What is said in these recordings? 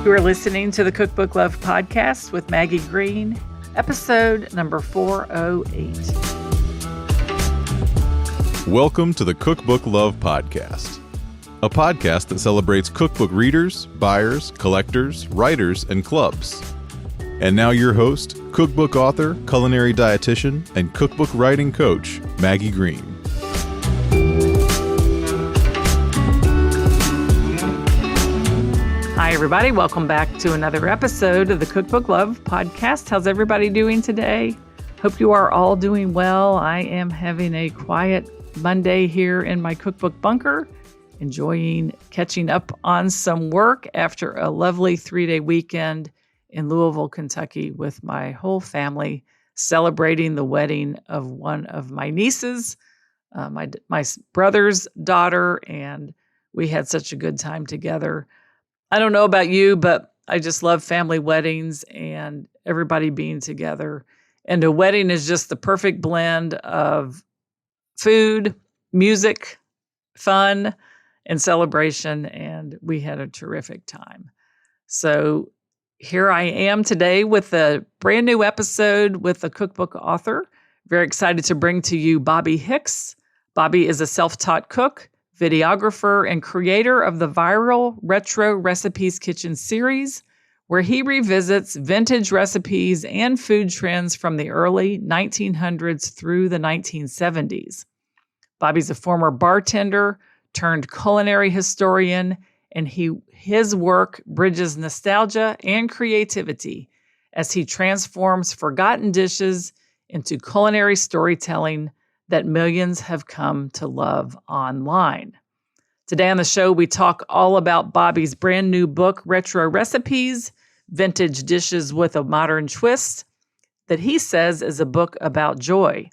You are listening to the Cookbook Love podcast with Maggie Green, episode number 408. Welcome to the Cookbook Love podcast, a podcast that celebrates cookbook readers, buyers, collectors, writers, and clubs. And now your host, cookbook author, culinary dietitian, and cookbook writing coach, Maggie Green. Hi, everybody. Welcome back to another episode of the Cookbook Love podcast. How's everybody doing today? Hope you are all doing well. I am having a quiet Monday here in my cookbook bunker, enjoying catching up on some work after a lovely 3-day weekend in Louisville, Kentucky with my whole family, celebrating the wedding of one of my nieces, my brother's daughter, and we had such a good time together. I don't know about you, but I just love family weddings and everybody being together. And a wedding is just the perfect blend of food, music, fun, and celebration. And we had a terrific time. So here I am today with a brand new episode with a cookbook author. Very excited to bring to you Bobby Hicks. Bobby is a self-taught cook, videographer, and creator of the viral Retro Recipes Kitchen series, where he revisits vintage recipes and food trends from the early 1900s through the 1970s. Bobby's a former bartender turned culinary historian, and his work bridges nostalgia and creativity as he transforms forgotten dishes into culinary storytelling that millions have come to love online. Today on the show, we talk all about Bobby's brand new book, Retro Recipes, Vintage Dishes with a Modern Twist, that he says is a book about joy.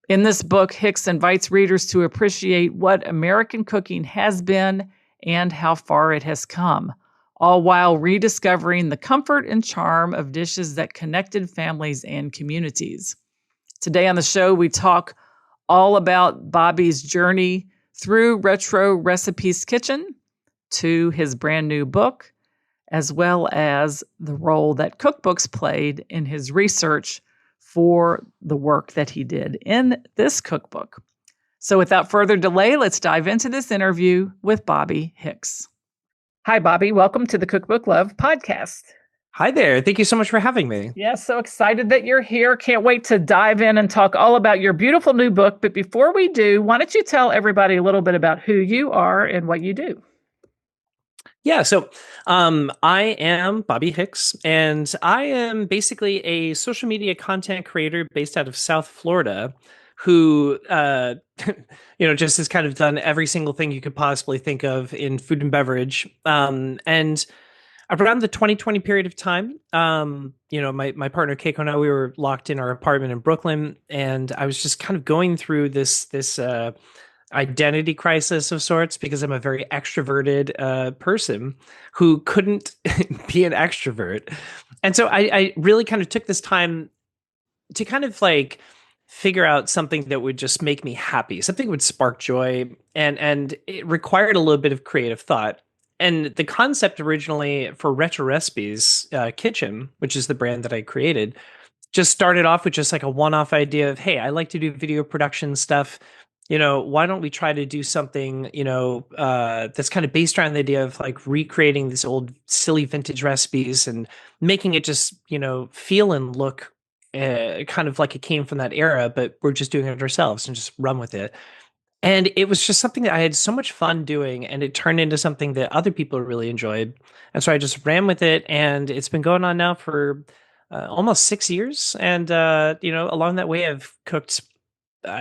In this book, Hicks invites readers to appreciate what American cooking has been and how far it has come, all while rediscovering the comfort and charm of dishes that connected families and communities. Today on the show, we talk all about Bobby's journey through Retro Recipes Kitchen to his brand new book, as well as the role that cookbooks played in his research for the work that he did in this cookbook. So without further delay, let's dive into this interview with Bobby Hicks. Hi, Bobby. Welcome to the Cookbook Love podcast. Hi there. Thank you so much for having me. Yeah, so excited that you're here. Can't wait to dive in and talk all about your beautiful new book. But before we do, why don't you tell everybody a little bit about who you are and what you do? Yeah, so I am Bobby Hicks, and I am basically a social media content creator based out of South Florida who, just has kind of done every single thing you could possibly think of in food and beverage. And around the 2020 period of time, my partner Keiko and I, we were locked in our apartment in Brooklyn, and I was just kind of going through this identity crisis of sorts because I'm a very extroverted person who couldn't be an extrovert. And so I really kind of took this time to kind of like figure out something that would just make me happy, something that would spark joy, and it required a little bit of creative thought. And the concept originally for Retro Recipes Kitchen, which is the brand that I created, just started off with just like a one-off idea of, hey, I like to do video production stuff. Why don't we try to do something, that's kind of based around the idea of like recreating these old silly vintage recipes and making it just, feel and look kind of like it came from that era, but we're just doing it ourselves and just run with it. And it was just something that I had so much fun doing, and it turned into something that other people really enjoyed. And so I just ran with it, and it's been going on now for almost 6 years. And, along that way, I've cooked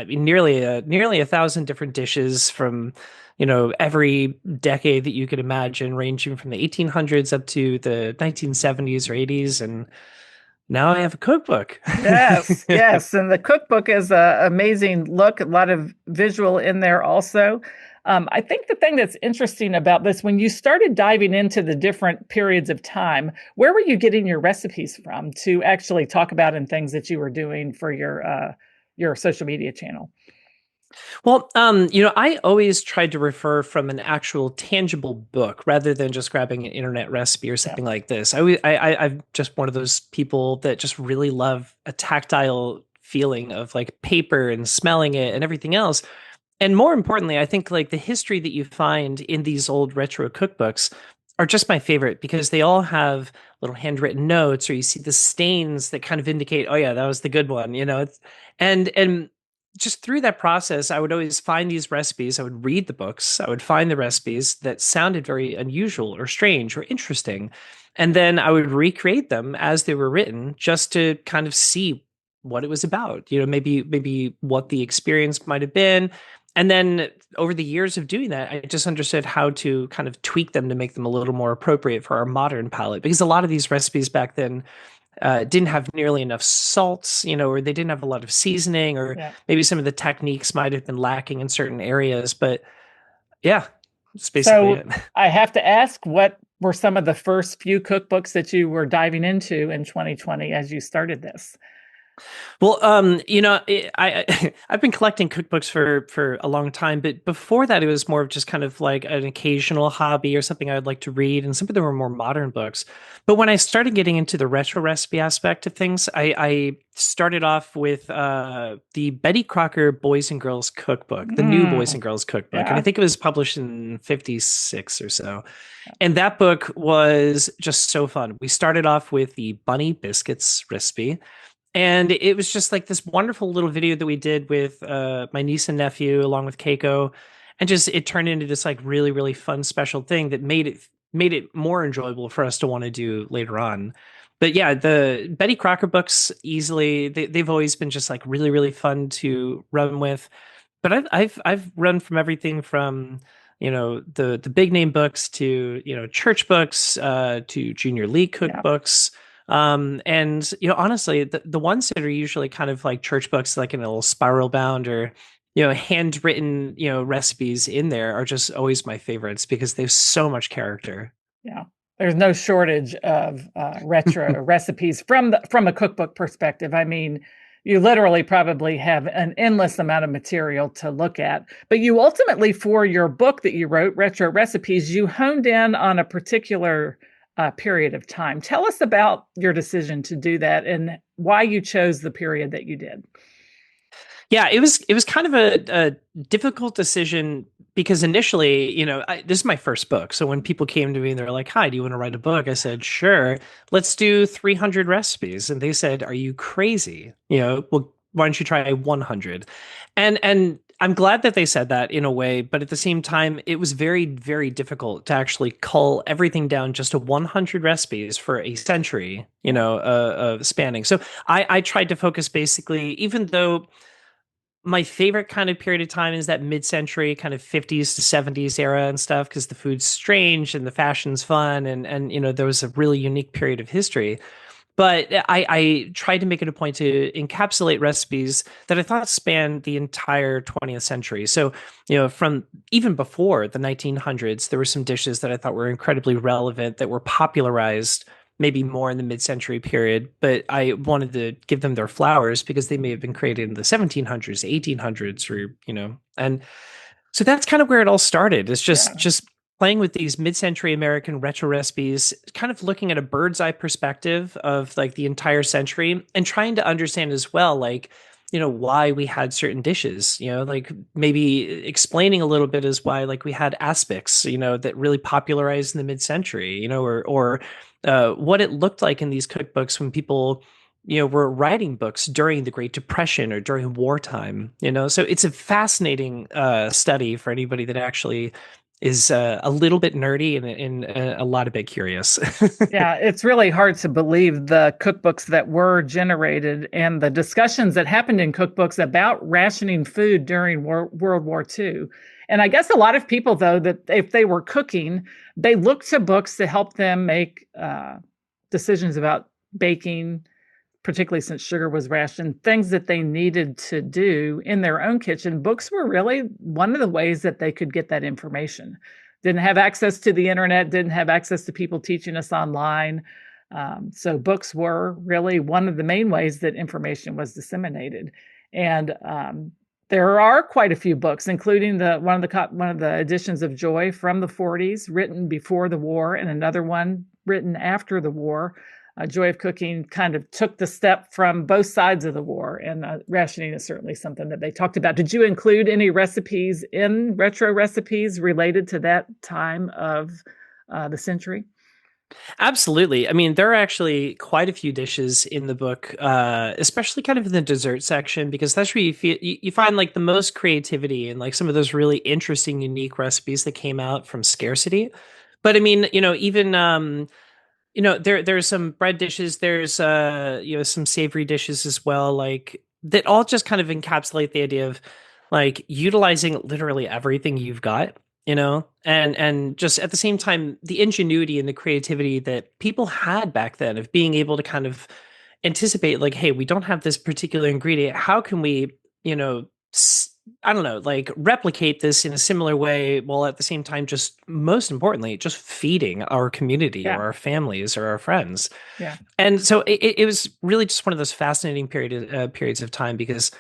nearly 1,000 different dishes from, every decade that you could imagine, ranging from the 1800s up to the 1970s or 80s. And now I have a cookbook. Yes. And the cookbook is an amazing look, a lot of visual in there also. I think the thing that's interesting about this, when you started diving into the different periods of time, where were you getting your recipes from to actually talk about in things that you were doing for your social media channel? Well, I always tried to refer from an actual tangible book rather than just grabbing an internet recipe or Yeah. something like this. I'm just one of those people that just really love a tactile feeling of like paper and smelling it and everything else. And more importantly, I think like the history that you find in these old retro cookbooks are just my favorite because they all have little handwritten notes, or you see the stains that kind of indicate, oh yeah, that was the good one, and just through that process, I would always find these recipes. I would read the books. I would find the recipes that sounded very unusual or strange or interesting. And then I would recreate them as they were written just to kind of see what it was about, maybe what the experience might have been. And then over the years of doing that, I just understood how to kind of tweak them to make them a little more appropriate for our modern palate. Because a lot of these recipes back then didn't have nearly enough salts, or they didn't have a lot of seasoning, or Yeah. maybe some of the techniques might have been lacking in certain areas. But yeah, that's basically So it. I have to ask, what were some of the first few cookbooks that you were diving into in 2020 as you started this? Well, I've been collecting cookbooks for a long time, but before that, it was more of just kind of like an occasional hobby or something I'd like to read, and some of them were more modern books. But when I started getting into the retro recipe aspect of things, I started off with the Betty Crocker Boys and Girls Cookbook, the new Boys Mm, and Girls Cookbook, and I yeah. think it was published in '56 or so. And that book was just so fun. We started off with the bunny biscuits recipe. And it was just like this wonderful little video that we did with my niece and nephew, along with Keiko, and just it turned into this like really really fun special thing that made it more enjoyable for us to want to do later on. But yeah, the Betty Crocker books easily they've always been just like really really fun to run with. But I've run from everything from the big name books to church books to junior league Yeah. cookbooks. And honestly, the ones that are usually kind of like church books, like in a little spiral bound or handwritten recipes in there, are just always my favorites because they have so much character. Yeah. There's no shortage of retro recipes from a cookbook perspective. I mean, you literally probably have an endless amount of material to look at. But you ultimately, for your book that you wrote, Retro Recipes, you honed in on a particular period of time. Tell us about your decision to do that and why you chose the period that you did. Yeah, it was kind of a difficult decision because initially, this is my first book. So when people came to me and they're like, "Hi, do you want to write a book?" I said, "Sure. Let's do 300 recipes." And they said, "Are you crazy? Well, why don't you try 100?" And I'm glad that they said that in a way, but at the same time, it was very, very difficult to actually cull everything down just to 100 recipes for a century, Yeah. spanning. So I tried to focus basically, even though my favorite kind of period of time is that mid-century kind of 50s to 70s era and stuff because the food's strange and the fashion's fun and there was a really unique period of history. But I tried to make it a point to encapsulate recipes that I thought spanned the entire 20th century. So, from even before the 1900s, there were some dishes that I thought were incredibly relevant that were popularized maybe more in the mid-century period, but I wanted to give them their flowers because they may have been created in the 1700s, 1800s, or and so that's kind of where it all started. It's just Yeah. just playing with these mid-century American retro recipes, kind of looking at a bird's eye perspective of like the entire century and trying to understand as well, like, why we had certain dishes, like maybe explaining a little bit as why like we had aspics, that really popularized in the mid-century, or what it looked like in these cookbooks when people were writing books during the Great Depression or during wartime, so it's a fascinating study for anybody that actually is a little bit nerdy and a lot of bit curious. Yeah, it's really hard to believe the cookbooks that were generated and the discussions that happened in cookbooks about rationing food during World War II. And I guess a lot of people, though, that if they were cooking, they looked to books to help them make decisions about baking, particularly since sugar was rationed, things that they needed to do in their own kitchen. Books were really one of the ways that they could get that information. Didn't have access to the internet, didn't have access to people teaching us online. So books were really one of the main ways that information was disseminated. And There are quite a few books, including one of the editions of Joy from the 40s, written before the war, and another one written after the war. Joy of Cooking kind of took the step from both sides of the war, and rationing is certainly something that they talked about. Did you include any recipes in retro recipes related to that time of the century? Absolutely. I mean, there are actually quite a few dishes in the book, especially kind of in the dessert section, because that's where you find like the most creativity and like some of those really interesting, unique recipes that came out from scarcity. But I mean, even there's some bread dishes, there's some savory dishes as well, like that all just kind of encapsulate the idea of like utilizing literally everything you've got, and just at the same time the ingenuity and the creativity that people had back then of being able to kind of anticipate like, hey, we don't have this particular ingredient, how can we, you know I don't know, like replicate this in a similar way, while at the same time, just most importantly, just feeding our community or Yeah, our families or our friends. yeah, And so it was really just one of those fascinating periods of time, because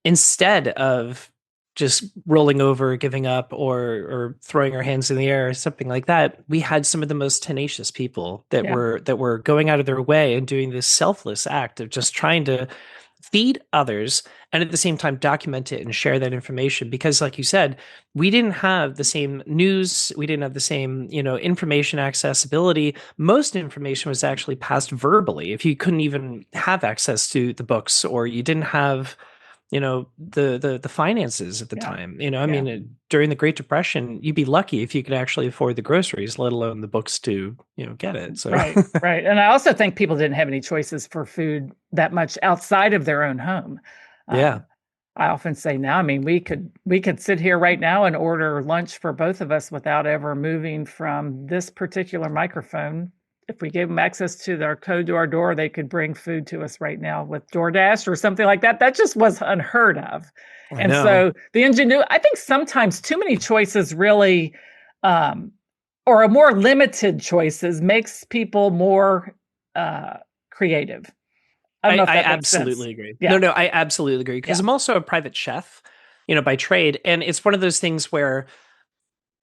instead of just rolling over, giving up, or throwing our hands in the air or something like that, we had some of the most tenacious people yeah, that were going out of their way and doing this selfless act of just trying to feed others and at the same time document it and share that information, because like you said, we didn't have the same news, we didn't have the same information accessibility. Most information was actually passed verbally if you couldn't even have access to the books, or you didn't have the finances at the yeah, time. I yeah. mean, during the Great Depression, you'd be lucky if you could actually afford the groceries, let alone the books to get it. So Right, right. And I also think people didn't have any choices for food that much outside of their own home. yeah. I often say now, I mean, we could sit here right now and order lunch for both of us without ever moving from this particular microphone. If we gave them access to their code to our door, they could bring food to us right now with DoorDash or something like that. That just was unheard of. I And know. so the ingenuity, I think sometimes too many choices really, um, or a more limited choices makes people more creative. I don't know if I that makes sense. absolutely agree. No, Yeah, no, I absolutely agree, because yeah. I'm also a private chef, by trade, and it's one of those things where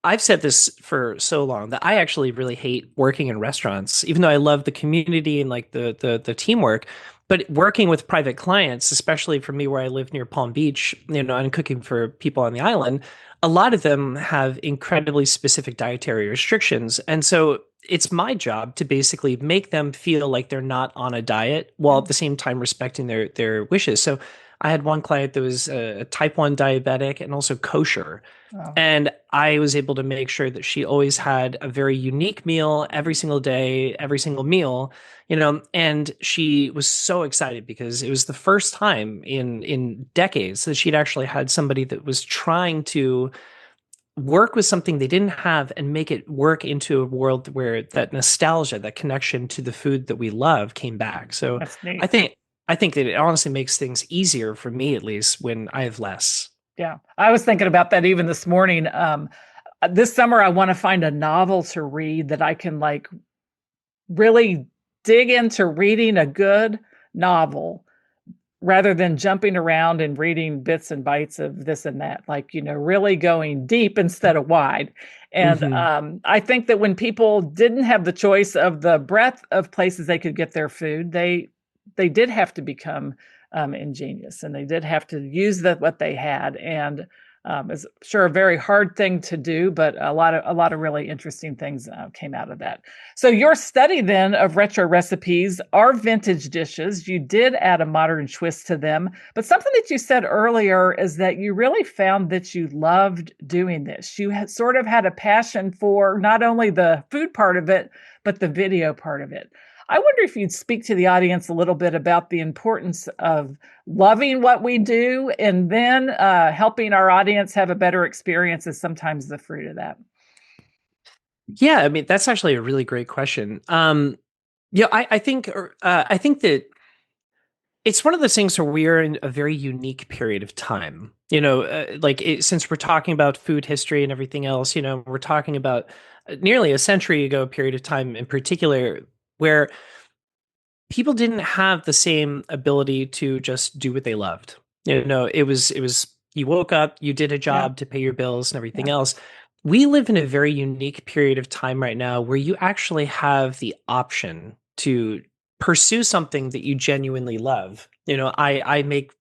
I've said this for so long that I actually really hate working in restaurants, even though I love the community and like the teamwork. But working with private clients, especially for me where I live near Palm Beach, and cooking for people on the island, a lot of them have incredibly specific dietary restrictions. And so it's my job to basically make them feel like they're not on a diet while at the same time respecting their wishes. So I had one client that was a type 1 diabetic and also kosher. Oh, And I was able to make sure that she always had a very unique meal every single day, every single meal, and she was so excited because it was the first time in decades that she'd actually had somebody that was trying to work with something they didn't have and make it work into a world where that nostalgia, that connection to the food that we love came back. So that's neat. I think I think that it honestly makes things easier for me, at least, when I have less. Yeah. I was thinking about that even this morning. This summer, I want to find a novel to read that I can like really dig into reading a good novel rather than jumping around and reading bits and bites of this and that, like, really going deep instead of wide. And Hmm. I think that when people didn't have the choice of the breadth of places they could get their food, they did have to become ingenious, and they did have to use what they had. And it's sure a very hard thing to do, but a lot of really interesting things came out of that. So your study then of retro recipes are vintage dishes. You did add a modern twist to them, but something that you said earlier is that you really found that you loved doing this. You had sort of had a passion for not only the food part of it, but the video part of it. I wonder if you'd speak to the audience a little bit about the importance of loving what we do, and then helping our audience have a better experience is sometimes the fruit of that. Yeah, I mean that's actually a really great question. Yeah, I think that it's one of those things where we're in a very unique period of time. Since we're talking about food history and everything else, we're talking about nearly a century ago period of time in particular, where people didn't have the same ability to just do what they loved. It was You woke up, you did a Yeah. job to pay your bills and everything Yeah. else. We live in a very unique period of time right now where you actually have the option to pursue something that you genuinely love. I make,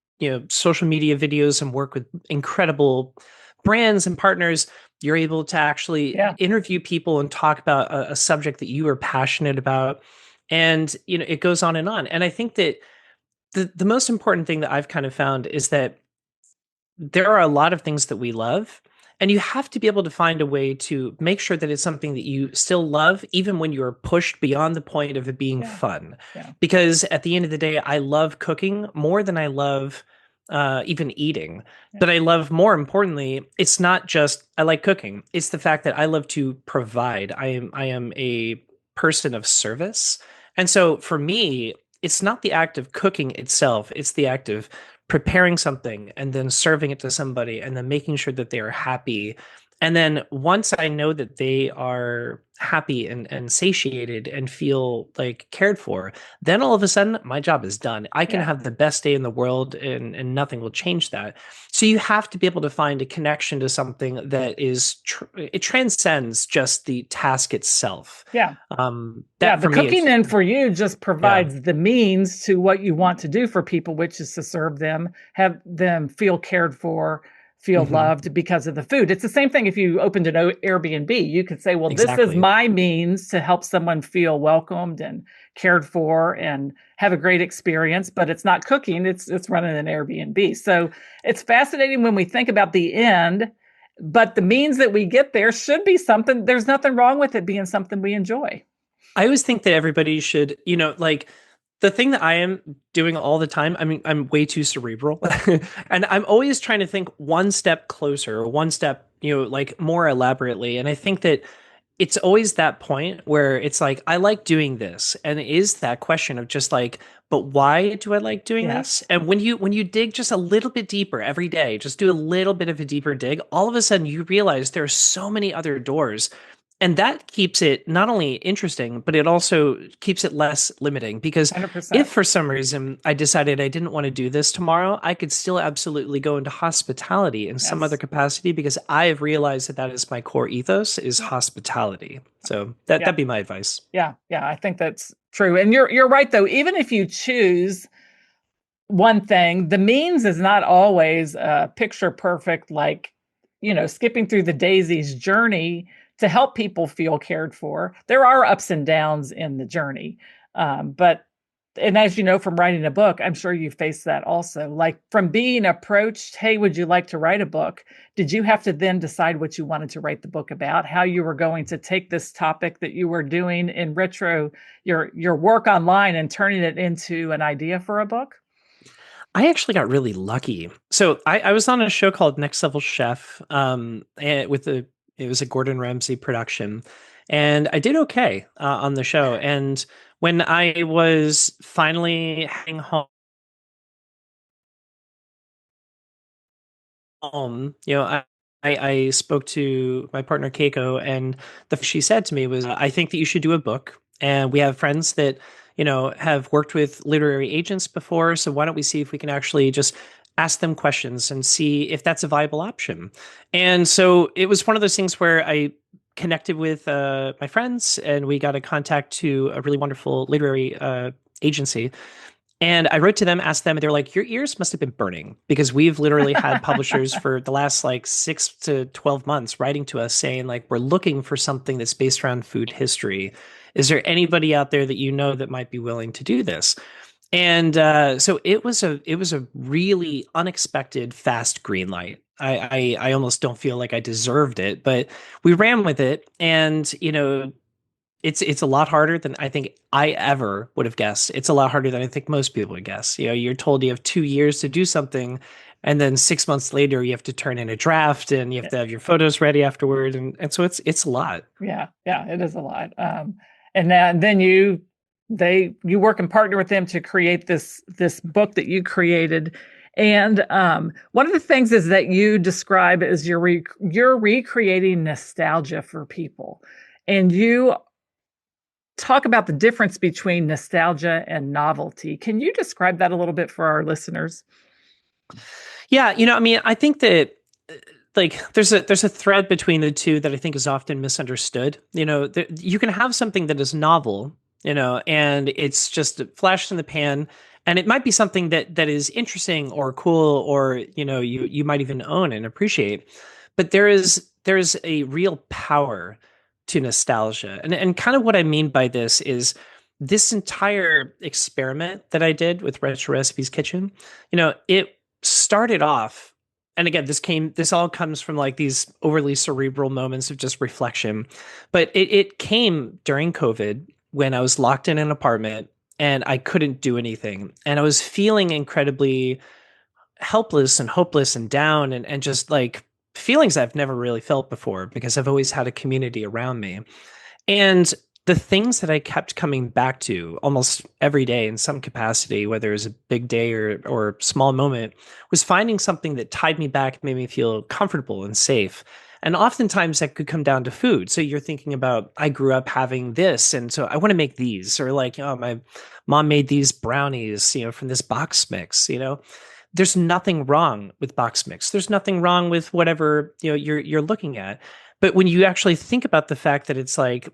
social media videos and work with incredible brands and partners. You're able to actually Yeah. interview people and talk about a subject that you are passionate about. And, it goes on and on. And I think that the most important thing that I've kind of found is that there are a lot of things that we love, and you have to be able to find a way to make sure that it's something that you still love even when you're pushed beyond the point of it being Yeah. fun. Yeah. Because at the end of the day, I love cooking more than I love even eating. Yeah. But I love, more importantly, it's not just I like cooking, it's the fact that I love to provide. I am a person of service, and so for me, it's not the act of cooking itself, it's the act of preparing something and then serving it to somebody and then making sure that they are happy. And then once I know that they are happy and satiated and feel like cared for, then all of a sudden my job is done. I can Yeah. have the best day in the world, and nothing will change that. So you have to be able to find a connection to something that is, it transcends just the task itself. Yeah. Yeah, That the for me cooking is, then for you just yeah. provides the means to what you want to do for people, which is to serve them, have them feel cared for, feel Hmm. loved because of the food. It's the same thing if you opened an Airbnb. You could say, well, this is Exactly. my means to help someone feel welcomed and cared for and have a great experience, but it's not cooking, it's running an Airbnb. So it's fascinating when we think about the end, but the means that we get there should be something, there's nothing wrong with it being something we enjoy. I always think that everybody should, like the thing that I am doing all the time. I mean, I'm way too cerebral, and I'm always trying to think one step closer, or one step, like more elaborately. And I think that it's always that point where it's like, I like doing this. And it is that question of just like, but why do I like doing Yeah. this? And when you dig just a little bit deeper every day, just do a little bit of a deeper dig, all of a sudden you realize there are so many other doors. And that keeps it not only interesting, but it also keeps it less limiting. Because if 100%. for some reason I decided I didn't want to do this tomorrow, I could still absolutely go into hospitality in some other Yes. capacity, because I have realized that that is my core ethos, is Yeah. hospitality. So that'd Yeah. be my advice. Yeah. Yeah. I think that's true. And you're right though. Even if you choose one thing, the means is not always picture perfect, like, skipping through the daisies journey to help people feel cared for. There are ups and downs in the journey. But, and as you know from writing a book, I'm sure you faced that also. Like from being approached, hey, would you like to write a book? Did you have to then decide what you wanted to write the book about, how you were going to take this topic that you were doing in retro, your work online, and turning it into an idea for a book? I actually got really lucky. So I was on a show called Next Level Chef, it was a Gordon Ramsay production, and I did okay on the show. And when I was finally heading home, I spoke to my partner Keiko, and she said to me was, "I think that you should do a book, and we have friends that have worked with literary agents before. So why don't we see if we can actually just ask them questions and see if that's a viable option?" And so it was one of those things where I connected with my friends, and we got a contact to a really wonderful literary agency, and I wrote to them, asked them, and they're like, "Your ears must have been burning, because we've literally had publishers for the last like 6 to 12 months writing to us saying, like, we're looking for something that's based around food history. Is there anybody out there that you know that might be willing to do this?" And so it was a really unexpected fast green light. I almost don't feel like I deserved it, but we ran with it, and it's a lot harder than I think I ever would have guessed. It's a lot harder than I think most people would guess. You're told you have 2 years to do something, and then 6 months later you have to turn in a draft, and you have to have your photos ready afterward, and so it's a lot. Yeah, yeah, it is a lot. And then you work and partner with them to create this book that you created. And one of the things is that you describe as you're recreating nostalgia for people, and you talk about the difference between nostalgia and novelty. Can you describe that a little bit for our listeners? Yeah, I mean, I think that like there's a thread between the two that I think is often misunderstood. You can have something that is novel, and it's just flash in the pan, and it might be something that is interesting or cool, or you might even own and appreciate. But there is a real power to nostalgia, and kind of what I mean by this is this entire experiment that I did with Retro Recipes Kitchen. It started off, and again, this all comes from like these overly cerebral moments of just reflection, but it came during COVID when I was locked in an apartment and I couldn't do anything, and I was feeling incredibly helpless and hopeless and down, and just like feelings I've never really felt before because I've always had a community around me. And the things that I kept coming back to almost every day in some capacity, whether it was a big day or small moment, was finding something that tied me back, made me feel comfortable and safe. And oftentimes that could come down to food. So you're thinking about, I grew up having this, and so I want to make these, or like, oh, my mom made these brownies, from this box mix. There's nothing wrong with box mix. There's nothing wrong with whatever you're looking at. But when you actually think about the fact that it's like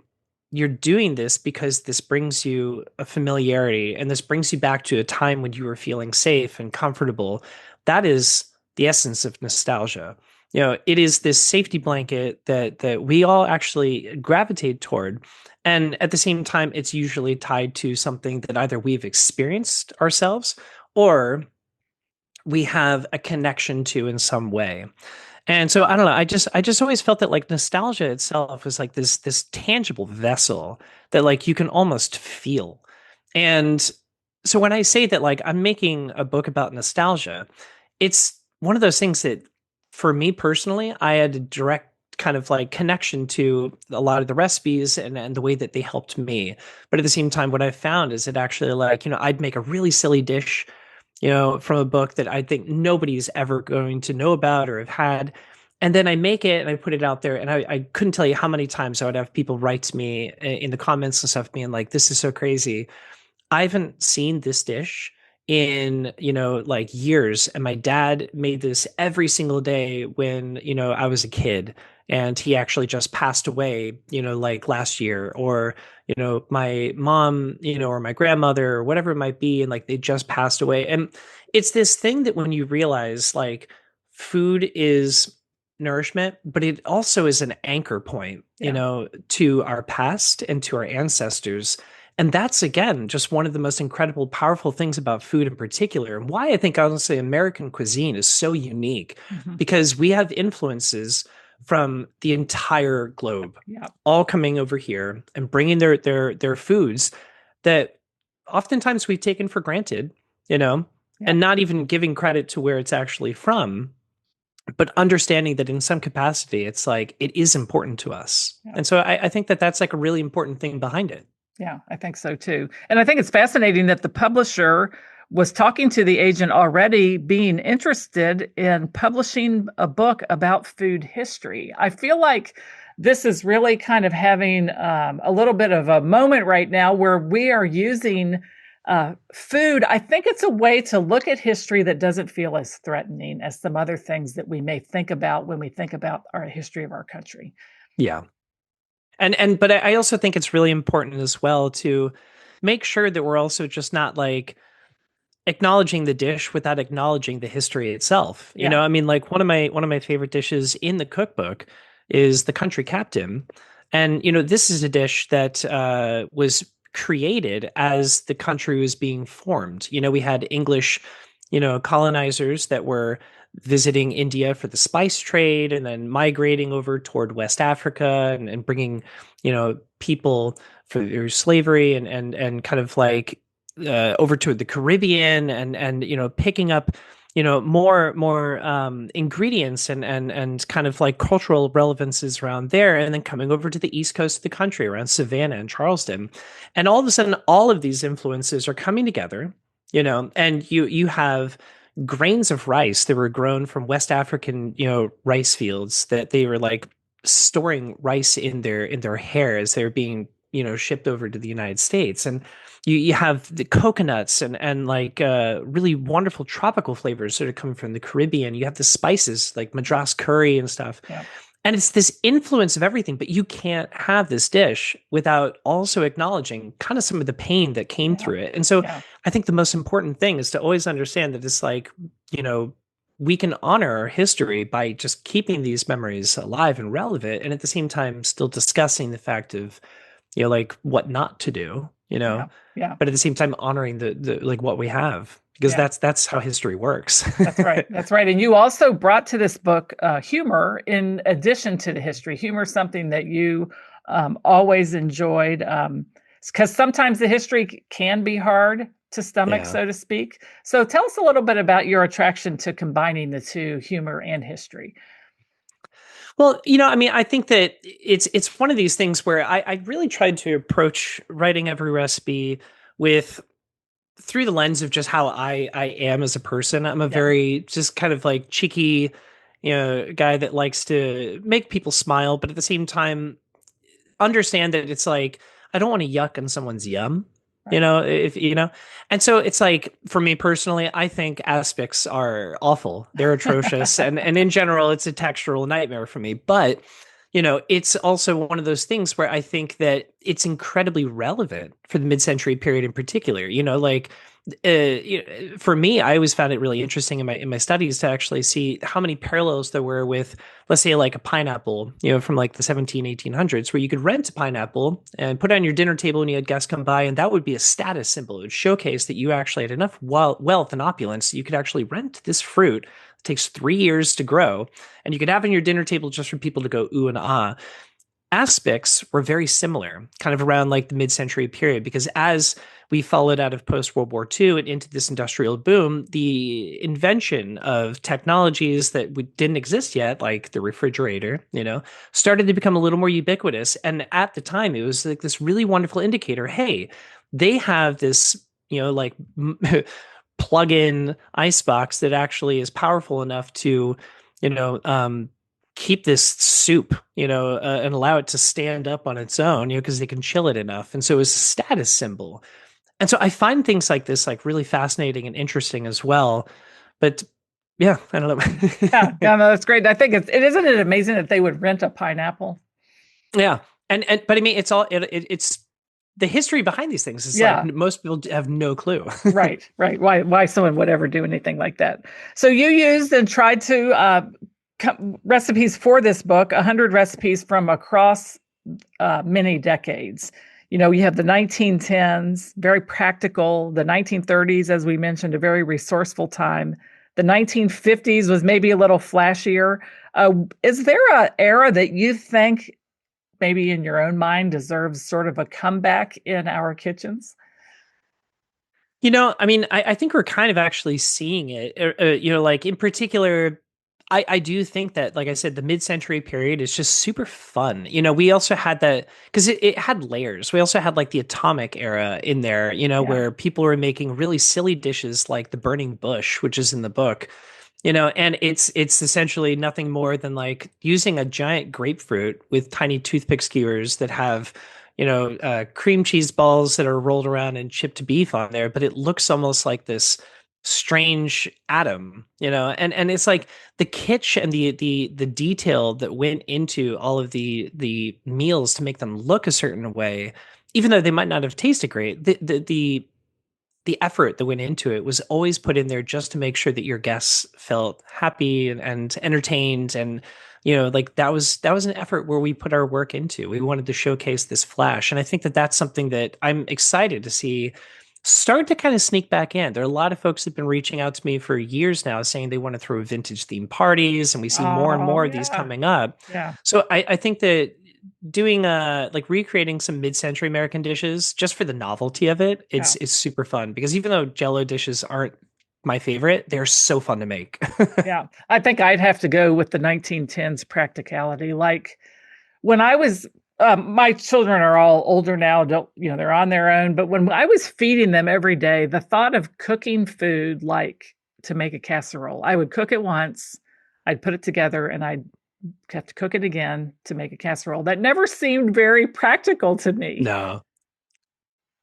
you're doing this because this brings you a familiarity and this brings you back to a time when you were feeling safe and comfortable, that is the essence of nostalgia. It is this safety blanket that we all actually gravitate toward. And at the same time, it's usually tied to something that either we've experienced ourselves or we have a connection to in some way. And so I don't know. I just always felt that like nostalgia itself was like this tangible vessel that like you can almost feel. And so when I say that like I'm making a book about nostalgia, it's one of those things that for me personally, I had a direct kind of like connection to a lot of the recipes and the way that they helped me. But at the same time, what I found is it actually like, I'd make a really silly dish from a book that I think nobody's ever going to know about or have had. And then I make it and I put it out there. And I couldn't tell you how many times I would have people write to me in the comments and stuff being like, this is so crazy. I haven't seen this dish in, like years. And my dad made this every single day when, I was a kid. And he actually just passed away, like last year. Or, my mom, or my grandmother, or whatever it might be. And like they just passed away. And it's this thing that when you realize like food is nourishment, but it also is an anchor point, to our past and to our ancestors. And that's, again, just one of the most incredible, powerful things about food in particular, and why I think, honestly, American cuisine is so unique because we have influences from the entire globe, all coming over here and bringing their foods that oftentimes we've taken for granted, and not even giving credit to where it's actually from, but understanding that in some capacity, it's like it is important to us. And so I think that that's like a really important thing behind it. Yeah, I think so too. And I think it's fascinating that the publisher was talking to the agent already, being interested in publishing a book about food history. I feel like this is really kind of having a little bit of a moment right now where we are using food. I think it's a way to look at history that doesn't feel as threatening as some other things that we may think about when we think about our history of our country. Yeah. But I also think it's really important as well to make sure that we're also just not like acknowledging the dish without acknowledging the history itself. I mean, like one of my favorite dishes in the cookbook is the country captain. And this is a dish that was created as the country was being formed. We had English, colonizers that were visiting India for the spice trade and then migrating over toward West Africa and bringing, people through slavery and kind of like over to the Caribbean and picking up more ingredients and kind of like cultural relevances around there, and then coming over to the east coast of the country around Savannah and Charleston, and all of a sudden all of these influences are coming together, and you have grains of rice that were grown from West African, rice fields that they were like storing rice in their hair as they're being shipped over to the United States. And you have the coconuts and like really wonderful tropical flavors that are coming from the Caribbean. You have the spices like Madras curry and stuff. Yeah. And it's this influence of everything, but you can't have this dish without also acknowledging kind of some of the pain that came Yeah. through it. And so Yeah. I think the most important thing is to always understand that it's like, you know, we can honor our history by just keeping these memories alive and relevant, and at the same time still discussing the fact of, like what not to do, Yeah. Yeah. but at the same time honoring the like what we have, because Yeah. that's how history works. That's right. That's right. And you also brought to this book humor in addition to the history. Humor is something that you always enjoyed, because sometimes the history can be hard to stomach, Yeah. so to speak. So tell us a little bit about your attraction to combining the two, humor and history. Well, I mean, I think that it's one of these things where I really tried to approach writing every recipe with through the lens of just how I am as a person. I'm a Yeah. very just kind of like cheeky, guy that likes to make people smile, but at the same time understand that it's like I don't want to yuck on someone's yum. Right. If and so it's like for me personally, I think aspics are awful. They're atrocious, and in general, it's a textural nightmare for me. But it's also one of those things where I think that it's incredibly relevant for the mid-century period in particular. Like for me, I always found it really interesting in my studies to actually see how many parallels there were with, let's say, like a pineapple, from like the 1800s, where you could rent a pineapple and put it on your dinner table when you had guests come by, and that would be a status symbol. It would showcase that you actually had enough wealth and opulence that you could actually rent this fruit. It takes 3 years to grow, and you could have it on your dinner table just for people to go ooh and ah. Aspics were very similar, kind of around like the mid-century period, because as we followed out of post-World War II and into this industrial boom, the invention of technologies that didn't exist yet, like the refrigerator, started to become a little more ubiquitous. And at the time, it was like this really wonderful indicator. Hey, they have this, like plug-in icebox that actually is powerful enough to, you know, um, keep this soup, and allow it to stand up on its own, because they can chill it enough. And so it's a status symbol. And so I find things like this like really fascinating and interesting as well. But yeah, I don't Yeah, know. yeah, no, that's great. I think isn't it amazing that they would rent a pineapple? Yeah. And but I mean, it's the history behind these things is like Yeah. most people have no clue. Right, right. Why someone would ever do anything like that? So you used and tried to recipes for this book, 100 recipes from across many decades. You have the 1910s, very practical. The 1930s, as we mentioned, a very resourceful time. The 1950s was maybe a little flashier. Is there an era that you think, maybe in your own mind, deserves sort of a comeback in our kitchens? I mean, I think we're kind of actually seeing it. Like in particular, I do think that, like I said, the mid-century period is just super fun. We also had that because it had layers. We also had like the atomic era in there, Yeah. where people were making really silly dishes like the burning bush, which is in the book. And it's essentially nothing more than like using a giant grapefruit with tiny toothpick skewers that have cream cheese balls that are rolled around and chipped beef on there, but it looks almost like this strange atom, and it's like the kitsch and the detail that went into all of the meals to make them look a certain way, even though they might not have tasted great. The effort that went into it was always put in there just to make sure that your guests felt happy and entertained. And like that was an effort where we put our work into. We wanted to showcase this flash, and I think that that's something that I'm excited to see start to kind of sneak back in. There are a lot of folks that have been reaching out to me for years now saying they want to throw vintage themed parties, and we see more and Oh, more of these yeah. coming up. Yeah. So I think that doing like recreating some mid-century American dishes just for the novelty of it, Yeah. it's super fun, because even though Jello dishes aren't my favorite, they're so fun to make. Yeah. I think I'd have to go with the 1910s practicality. Like when I was, my children are all older now, don't, they're on their own. But when I was feeding them every day, the thought of cooking food, like to make a casserole, I would cook it once, I'd put it together, and I'd have to cook it again to make a casserole. That never seemed very practical to me. No.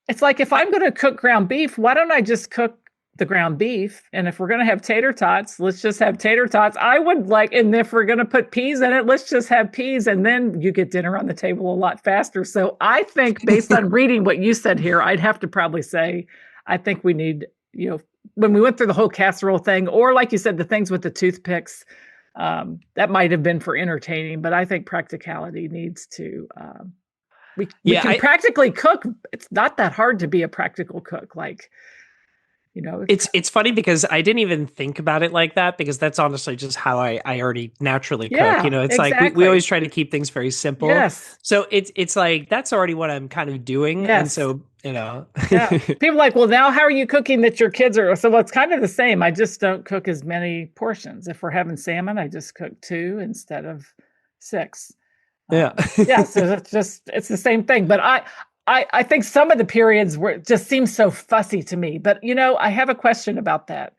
It's like, if I'm going to cook ground beef, why don't I just cook the ground beef? And if we're going to have tater tots, let's just have tater tots. And if we're going to put peas in it, let's just have peas. And then you get dinner on the table a lot faster. So I think, based on reading what you said here, I'd have to probably say, I think we need, when we went through the whole casserole thing, or like you said, the things with the toothpicks, that might have been for entertaining, but I think practicality needs to, we can practically cook. It's not that hard to be a practical cook. It's funny because I didn't even think about it like that, because that's honestly just how I already naturally cook. It's exactly. like we always try to keep things very simple. Yes. So it's like, that's already what I'm kind of doing. Yes. And so, yeah. People are like, well, now how are you cooking that your kids are? So it's kind of the same. I just don't cook as many portions. If we're having salmon, I just cook 2 instead of 6. Yeah. So it's the same thing. But I think some of the periods just seem so fussy to me. But, I have a question about that.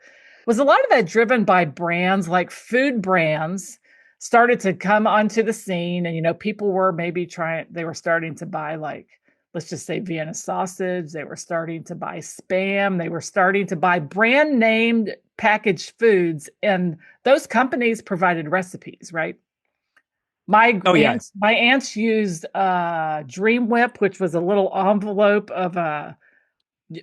Was a lot of that driven by brands, like food brands started to come onto the scene, and, people were they were starting to buy, like, let's just say Vienna sausage. They were starting to buy Spam. They were starting to buy brand named packaged foods. And those companies provided recipes, right? My aunts used Dream Whip, which was a little envelope of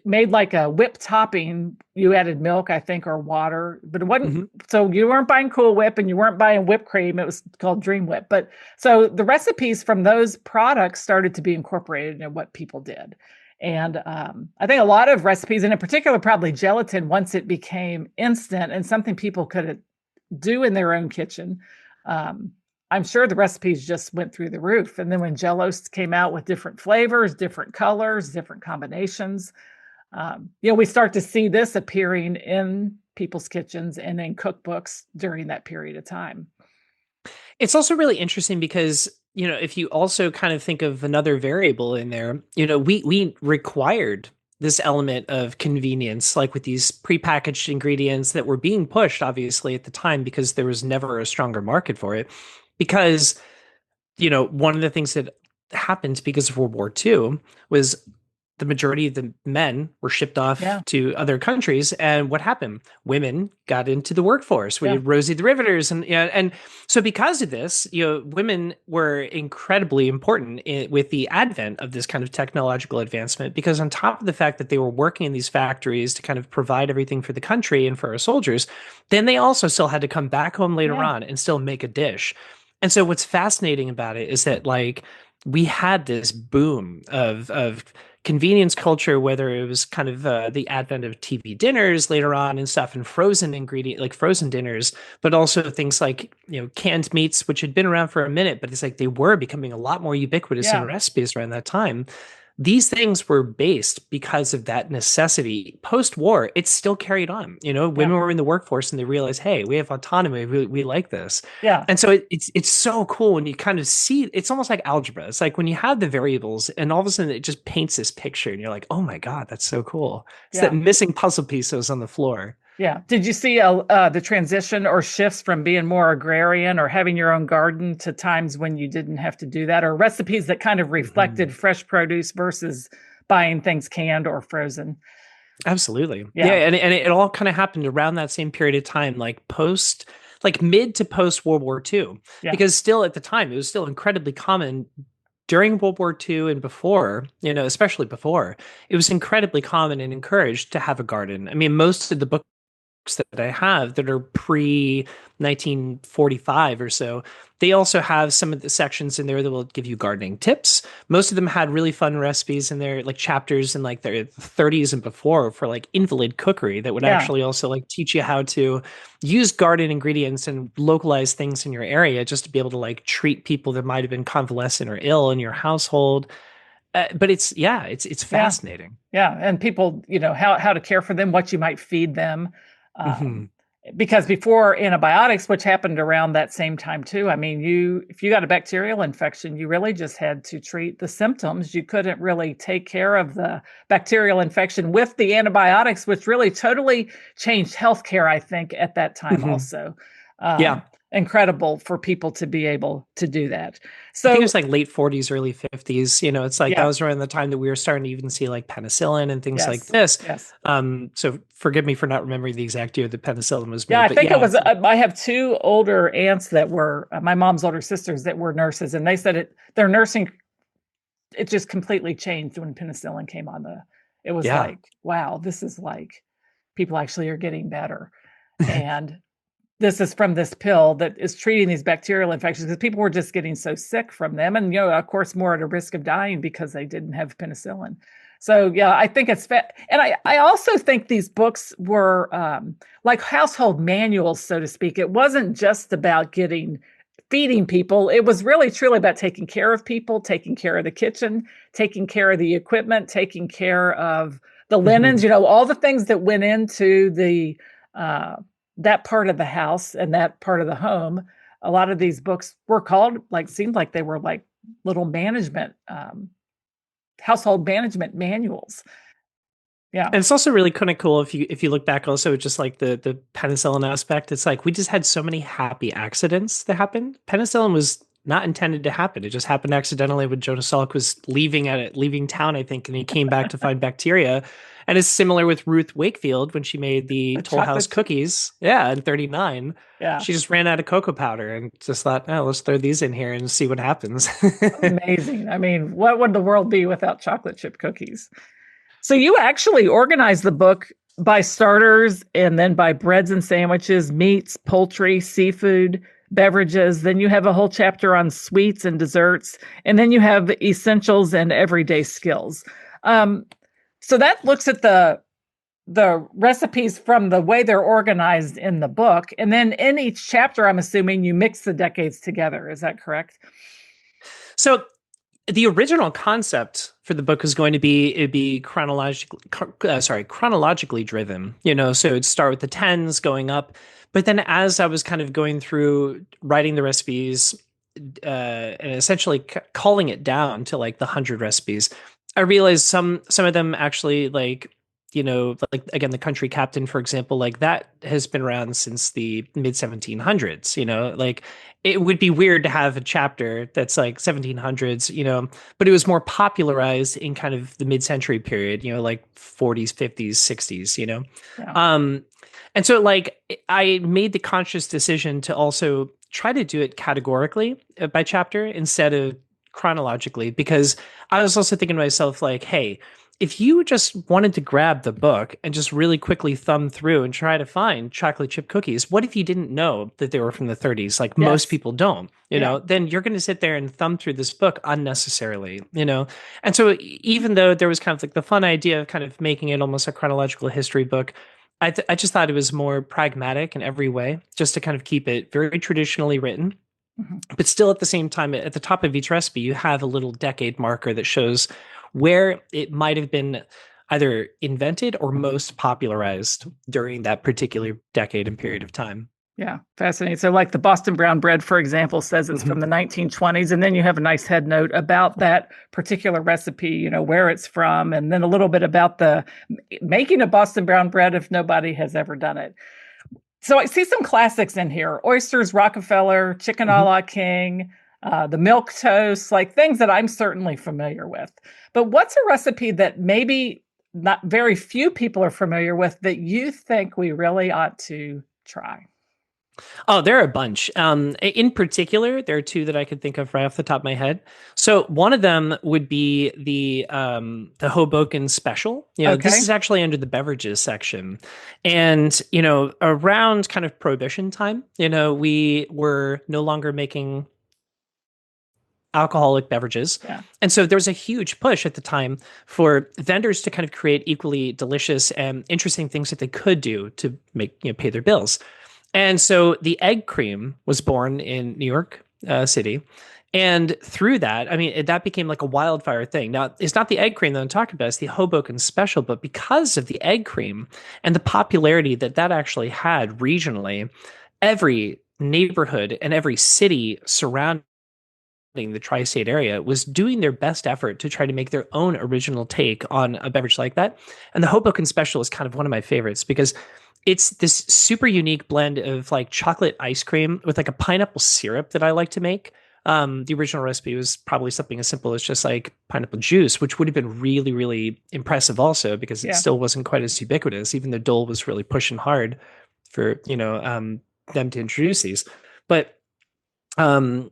made like a whip topping. You added milk, I think, or water, but it wasn't. So you weren't buying Cool Whip and you weren't buying whipped cream. It was called Dream Whip. But so the recipes from those products started to be incorporated in what people did. And I think a lot of recipes, and in particular, probably gelatin, once it became instant and something people could do in their own kitchen, I'm sure the recipes just went through the roof. And then when Jell-O came out with different flavors, different colors, different combinations, we start to see this appearing in people's kitchens and in cookbooks during that period of time. It's also really interesting because, if you also kind of think of another variable in there, we required this element of convenience, like with these prepackaged ingredients that were being pushed, obviously, at the time, because there was never a stronger market for it. Because, one of the things that happened because of World War II was the majority of the men were shipped off to other countries. And what happened? Women got into the workforce. We had Rosie the Riveters. And so because of this, women were incredibly important with the advent of this kind of technological advancement, because on top of the fact that they were working in these factories to kind of provide everything for the country and for our soldiers, then they also still had to come back home later on and still make a dish. And so what's fascinating about it is that, like, we had this boom of convenience culture, whether it was kind of the advent of TV dinners later on and stuff, and frozen dinners, but also things like, canned meats, which had been around for a minute, but it's like they were becoming a lot more ubiquitous in recipes around that time. These things were based because of that necessity. Post-war, it's still carried on. Women were in the workforce and they realized, hey, we have autonomy. We like this. Yeah. And so it's so cool when you kind of see, it's almost like algebra. It's like when you have the variables and all of a sudden it just paints this picture and you're like, oh my God, that's so cool. It's that missing puzzle piece that was on the floor. Yeah. Did you see the transition or shifts from being more agrarian or having your own garden to times when you didn't have to do that, or recipes that kind of reflected fresh produce versus buying things canned or frozen? Absolutely. Yeah. And it all kind of happened around that same period of time, like mid to post World War II, because still at the time, it was still incredibly common during World War II and before, especially before, it was incredibly common and encouraged to have a garden. I mean, most of the books that I have that are pre 1945 or so, they also have some of the sections in there that will give you gardening tips. Most of them had really fun recipes in there, like chapters in like their 30s and before for like invalid cookery that would actually also like teach you how to use garden ingredients and localize things in your area just to be able to like treat people that might have been convalescent or ill in your household. But it's fascinating. Yeah. And people, how to care for them, what you might feed them. Because before antibiotics, which happened around that same time too, I mean, if you got a bacterial infection, you really just had to treat the symptoms. You couldn't really take care of the bacterial infection with the antibiotics, which really totally changed healthcare, I think, at that time also. incredible for people to be able to do that. I think it So was like late 40s, early 50s. It's like that yeah, was around the time that we were starting to even see like penicillin and things like yes, this. yes. So forgive me for not remembering the exact year that penicillin was Yeah, made, I but think it yeah, was. it's like, I have two older aunts that were my mom's older sisters that were nurses, and they said their nursing it just completely changed when penicillin came on the. It was yeah. like, wow, this is like people actually are getting better, and this is from this pill that is treating these bacterial infections because people were just getting so sick from them, and of course, more at a risk of dying because they didn't have penicillin. So yeah, I think and I also think these books were like household manuals, so to speak. It wasn't just about feeding people. It was really truly about taking care of people, taking care of the kitchen, taking care of the equipment, taking care of the linens. Mhm. All the things that went into the uh, that part of the house and that part of the home. A lot of these books were called seemed like they were like little management household management manuals. Yeah. And it's also really kind of cool if you look back also at just like the penicillin aspect. It's like we just had so many happy accidents that happened. Penicillin was not intended to happen. It just happened accidentally when Jonas Salk was leaving town, I think, and he came back to find bacteria. And it's similar with Ruth Wakefield when she made the The Toll House chocolate. cookies. Yeah, in 39. Yeah. She just ran out of cocoa powder and just thought, oh, let's throw these in here and see what happens. Amazing. I mean, what would the world be without chocolate chip cookies? So you actually organize the book by starters and then by breads and sandwiches, meats, poultry, seafood, beverages. Then you have a whole chapter on sweets and desserts. And then you have essentials and everyday skills. Um, so that looks at the recipes from the way they're organized in the book. And then in each chapter, I'm assuming you mix the decades together. Is that correct? So the original concept for the book was going to be it'd be chronologically driven. So it'd start with the tens going up, but then as I was kind of going through writing the recipes, and essentially calling it down to like the 100 recipes, I realized some of them actually like again the country captain, for example, like that has been around since the mid 1700s. Like it would be weird to have a chapter that's like 1700s, but it was more popularized in kind of the mid-century period, like 40s, 50s, 60s. Yeah. um and so like I made the conscious decision to also try to do it categorically, by chapter instead of chronologically, because I was also thinking to myself like, hey, if you just wanted to grab the book and just really quickly thumb through and try to find chocolate chip cookies, what if you didn't know that they were from the 30s? Like most Yes. people don't, Yeah. then you're going to sit there and thumb through this book unnecessarily. And so even though there was kind of like the fun idea of kind of making it almost a chronological history book, I just thought it was more pragmatic in every way, just to kind of keep it very traditionally written. Mhm. But still, at the same time, at the top of each recipe, you have a little decade marker that shows where it might have been either invented or most popularized during that particular decade and period of time. Yeah, fascinating. So, like the Boston brown bread, for example, says it's from Mhm. the 1920s, and then you have a nice head note about that particular recipe, where it's from, and then a little bit about the making a Boston brown bread if nobody has ever done it. So, I see some classics in here: oysters, Rockefeller, chicken a Mhm. la king, the milk toast, like things that I'm certainly familiar with. But what's a recipe that maybe not very few people are familiar with that you think we really ought to try? Oh, there are a bunch. In particular, there are two that I could think of right off the top of my head. So one of them would be the Hoboken Special. This Okay. is actually under the beverages section, and around kind of Prohibition time, we were no longer making alcoholic beverages. Yeah. And so there was a huge push at the time for vendors to kind of create equally delicious and interesting things that they could do to make, pay their bills. And so the egg cream was born in New York City. And through that, I mean, that became like a wildfire thing. Now, it's not the egg cream that I'm talking about, it's the Hoboken Special. But because of the egg cream and the popularity that that actually had regionally, every neighborhood and every city surrounding the tri-state area was doing their best effort to try to make their own original take on a beverage like that. And the Hoboken Special is kind of one of my favorites because it's this super unique blend of like chocolate ice cream with like a pineapple syrup that I like to make. The original recipe was probably something as simple as just like pineapple juice, which would have been really, really impressive also because it Yeah. still wasn't quite as ubiquitous, even though Dole was really pushing hard for, them to introduce these. But um,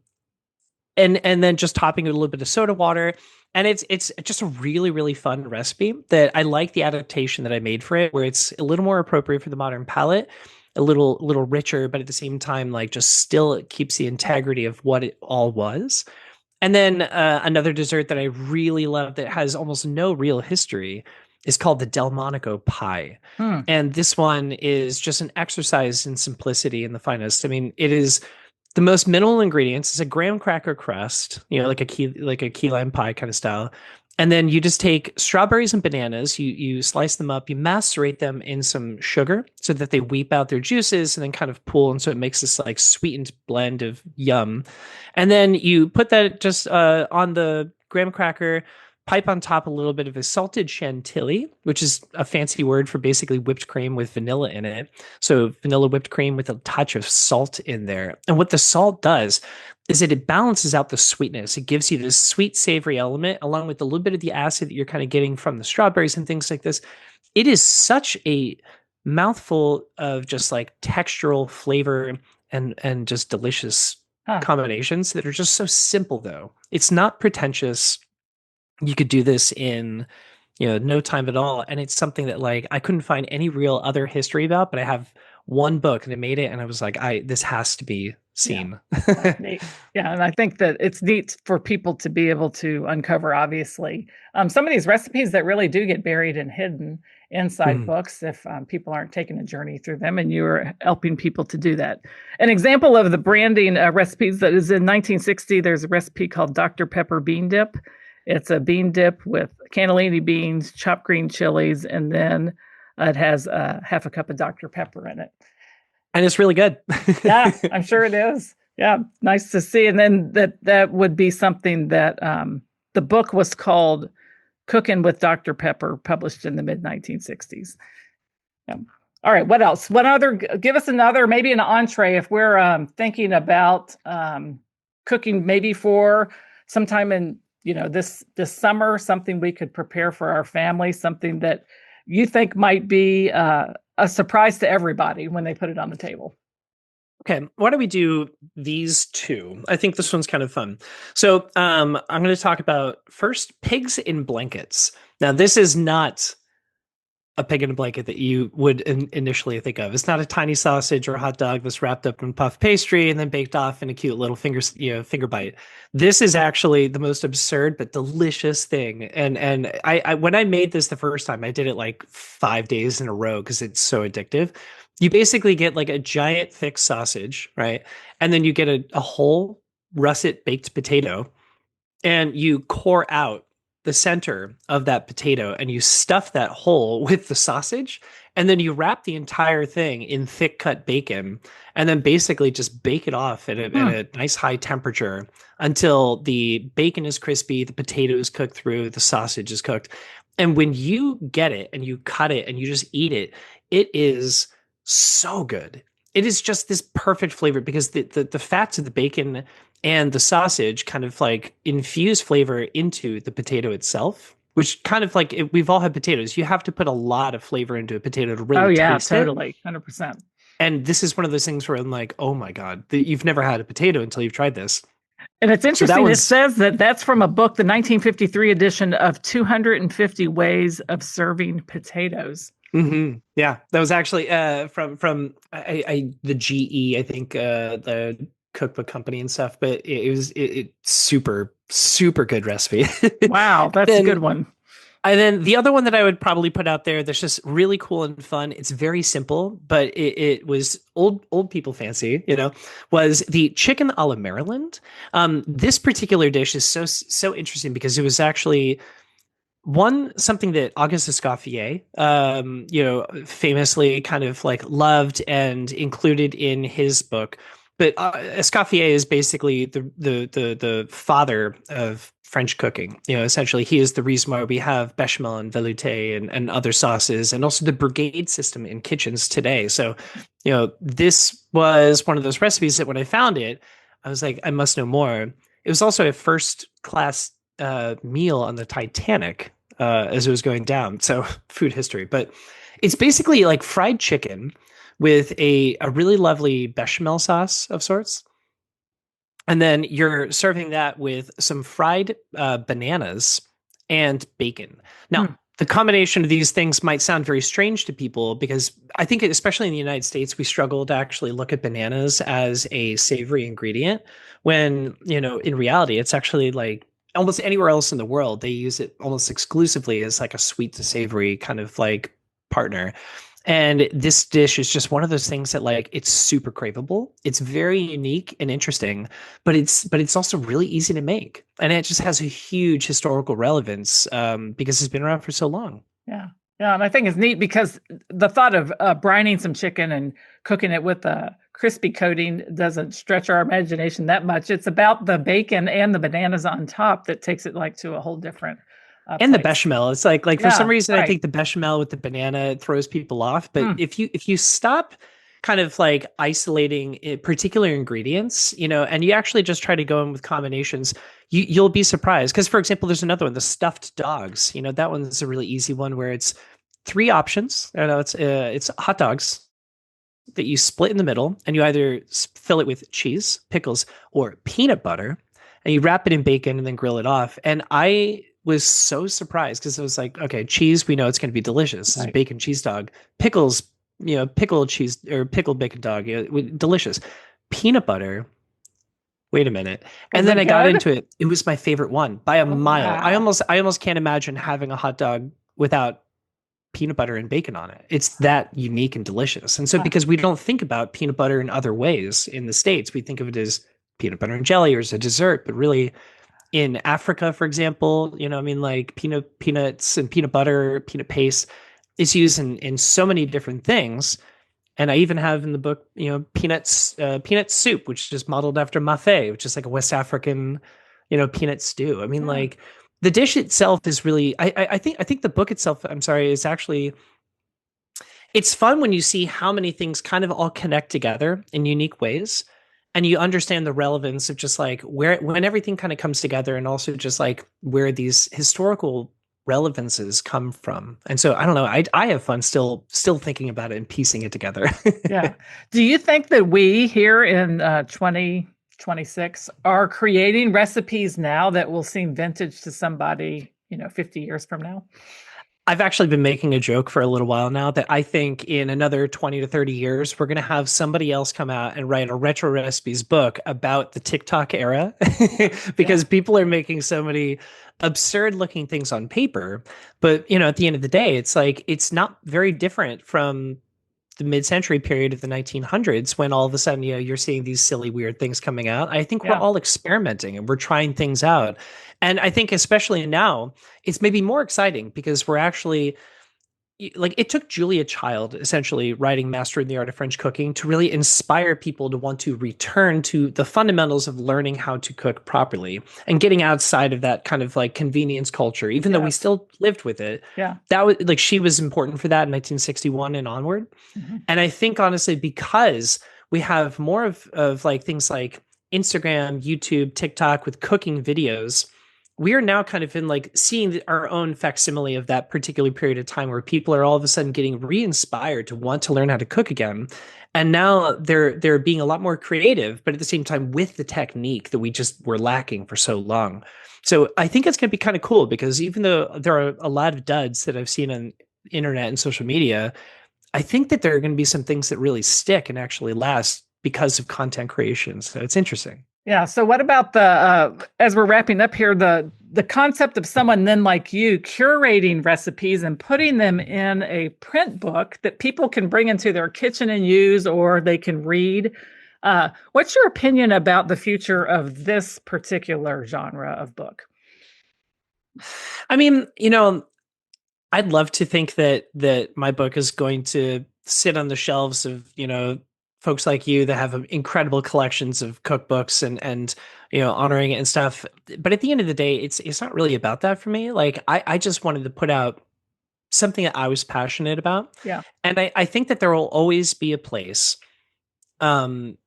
and then just topping it with a little bit of soda water. And it's just a really, really fun recipe that I like the adaptation that I made for it, where it's a little more appropriate for the modern palate, a little richer, but at the same time, like just still it keeps the integrity of what it all was. And then another dessert that I really love that has almost no real history is called the Delmonico pie. Hmm. And this one is just an exercise in simplicity in the finest. I mean, it is the most minimal ingredients. It's a graham cracker crust, like a key lime pie kind of style. And then you just take strawberries and bananas, you slice them up, you macerate them in some sugar so that they weep out their juices and then kind of pool. And so it makes this like sweetened blend of yum. And then you put that just on the graham cracker, pipe on top a little bit of a salted chantilly, which is a fancy word for basically whipped cream with vanilla in it. So vanilla whipped cream with a touch of salt in there. And what the salt does is that it balances out the sweetness. It gives you this sweet, savory element along with a little bit of the acid that you're kind of getting from the strawberries and things like this. It is such a mouthful of just like textural flavor and just delicious Huh. combinations that are just so simple though. It's not pretentious. You could do this in no time at all, and it's something that like I couldn't find any real other history about, but I have one book and I made it and I was like, I this has to be Yeah. seen. That's neat. Yeah, and I think that it's neat for people to be able to uncover, obviously, some of these recipes that really do get buried and hidden inside Mhm. books if people aren't taking a journey through them, and you're helping people to do that. An example of the branding recipes that is in 1960, there's a recipe called Dr. Pepper Bean Dip. It's a bean dip with cannellini beans, chopped green chilies, and then it has half a cup of Dr. Pepper in it. And it's really good. Yeah, I'm sure it is. Yeah, nice to see. And then that would be something that the book was called Cooking with Dr. Pepper, published in the mid 1960s. Yeah. All right, what else? What other? Give us another, maybe an entree if we're thinking about cooking, maybe for sometime in this summer, something we could prepare for our family, something that you think might be a surprise to everybody when they put it on the table. Okay, why don't we do these two? I think this one's kind of fun. So I'm going to talk about first pigs in blankets. Now, this is not a pig in a blanket that you would initially think of. It's not a tiny sausage or a hot dog that's wrapped up in puff pastry and then baked off in a cute little finger bite. This is actually the most absurd but delicious thing. And I when I made this the first time, I did it like 5 days in a row because it's so addictive. You basically get like a giant thick sausage, right? And then you get a whole russet baked potato and you core out the center of that potato and you stuff that hole with the sausage and then you wrap the entire thing in thick cut bacon and then basically just bake it off at a nice high temperature until the bacon is crispy, the potato is cooked through, the sausage is cooked. And when you get it and you cut it and you just eat it, it is so good. It is just this perfect flavor because the fats of the bacon and the sausage kind of like infuse flavor into the potato itself, which kind of like we've all had potatoes. You have to put a lot of flavor into a potato to Oh really yeah, taste it. totally, 100%. And this is one of those things where I'm like, oh my God, you've never had a potato until you've tried this. And it's So interesting. It says that that's from a book, the 1953 edition of 250 Ways of Serving Potatoes. Yeah, that was actually from the GE, I think, the cookbook company and stuff. But it was super good recipe. Wow, that's a good one. And then the other one that I would probably put out there that's just really cool and fun. It's very simple, but it was old people fancy, was the chicken a la Maryland. This particular dish is so interesting because it was actually something that Auguste Escoffier, famously kind of like loved and included in his book But Escoffier is basically the father of French cooking. Essentially, he is the reason why we have bechamel and velouté and other sauces, and also the brigade system in kitchens today. So, this was one of those recipes that when I found it, I was like, I must know more. It was also a first class meal on the Titanic as it was going down. So, food history, but it's basically like fried chicken with a really lovely bechamel sauce of sorts. And then you're serving that with some fried bananas and bacon. Now, Hmm. the combination of these things might sound very strange to people because I think, especially in the United States, we struggle to actually look at bananas as a savory ingredient when, in reality, it's actually like almost anywhere else in the world, they use it almost exclusively as like a sweet to savory kind of like partner. And this dish is just one of those things that like it's super craveable. It's very unique and interesting, but it's also really easy to make, and it just has a huge historical relevance because it's been around for so long. Yeah. Yeah. And I think it's neat because the thought of brining some chicken and cooking it with a crispy coating doesn't stretch our imagination that much. It's about the bacon and the bananas on top that takes it like to a whole different And the place. bechamel, it's like for some Yeah. reason I Right. think the bechamel with the banana throws people off. But Mm. if you stop kind of like isolating particular ingredients, and you actually just try to go in with combinations, you'll be surprised. Because for example, there's another one, the stuffed dogs. That one's a really easy one where it's three options. I know it's hot dogs that you split in the middle, and you either fill it with cheese, pickles, or peanut butter, and you wrap it in bacon and then grill it off. And I was so surprised because it was like, okay, cheese, we know it's going to be delicious. It's a Right. bacon cheese dog. Pickles, pickled cheese or pickled bacon dog, delicious. Peanut butter. Wait a minute. And Is then it I got good? into it. It was my favorite one by a Oh, mile. I wow. almost I almost can't imagine having a hot dog without peanut butter and bacon on it. It's that unique and delicious. And so Huh. because we don't think about peanut butter in other ways in the States, we think of it as peanut butter and jelly or as a dessert, but really in Africa, for example, I mean like peanuts and peanut butter, peanut paste is used in so many different things. And I even have in the book, peanut soup, which is modeled after mafe, which is like a West African, peanut stew. I mean, Yeah. like the dish itself is really, I think the book itself, I'm sorry, is actually, it's fun when you see how many things kind of all connect together in unique ways. And you understand the relevance of just like when everything kind of comes together, and also just like where these historical relevances come from. And so I don't know, I have fun still thinking about it and piecing it together. Yeah. Do you think that we here in 2026 are creating recipes now that will seem vintage to somebody, 50 years from now? I've actually been making a joke for a little while now that I think in another 20 to 30 years, we're going to have somebody else come out and write a retro recipes book about the TikTok era Yeah. because people are making so many absurd looking things on paper. But, at the end of the day, it's like, it's not very different from the mid-century period of the 1900s when all of a sudden you're seeing these silly weird things coming out. I think we're Yeah. all experimenting and we're trying things out, and I think especially now it's maybe more exciting because we're actually like, it took Julia Child essentially writing Mastering the Art of French Cooking to really inspire people to want to return to the fundamentals of learning how to cook properly and getting outside of that kind of like convenience culture, even though we Yes. still lived with it. Yeah. That was like, she was important for that in 1961 and onward. Mhm. And I think honestly, because we have more of like things like Instagram, YouTube, TikTok with cooking videos, we are now kind of in like seeing our own facsimile of that particular period of time where people are all of a sudden getting re-inspired to want to learn how to cook again. And now they're being a lot more creative, but at the same time with the technique that we just were lacking for so long. So I think it's going to be kind of cool because even though there are a lot of duds that I've seen on internet and social media, I think that there are going to be some things that really stick and actually last because of content creation. So it's interesting. Yeah. So what about as we're wrapping up here, the concept of someone then like you curating recipes and putting them in a print book that people can bring into their kitchen and use, or they can read. What's your opinion about the future of this particular genre of book? I mean, I'd love to think that my book is going to sit on the shelves of, folks like you that have incredible collections of cookbooks and honoring it and stuff. But at the end of the day, it's not really about that for me. Like I just wanted to put out something that I was passionate about. Yeah. And I think that there will always be a place um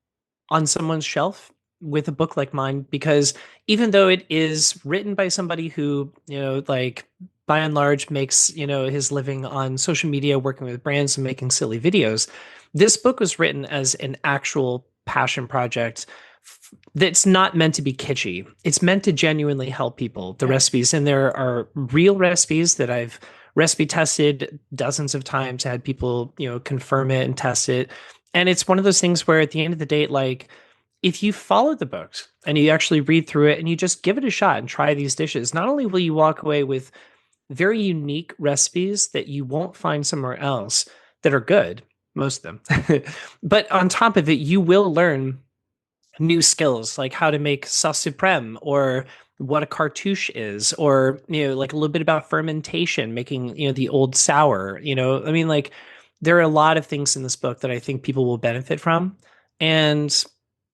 on someone's shelf with a book like mine, because even though it is written by somebody who, like by and large makes, his living on social media, working with brands and making silly videos, this book was written as an actual passion project that's not meant to be kitschy. It's meant to genuinely help people. The recipes in there are real recipes that I've recipe tested dozens of times, had people, confirm it and test it. And it's one of those things where at the end of the day, like, if you follow the books and you actually read through it and you just give it a shot and try these dishes, not only will you walk away with very unique recipes that you won't find somewhere else that are good, most of them, but on top of it, you will learn new skills like how to make sauce supreme, or what a cartouche is, or like a little bit about fermentation, making the old sour. I mean, like, there are a lot of things in this book that I think people will benefit from. And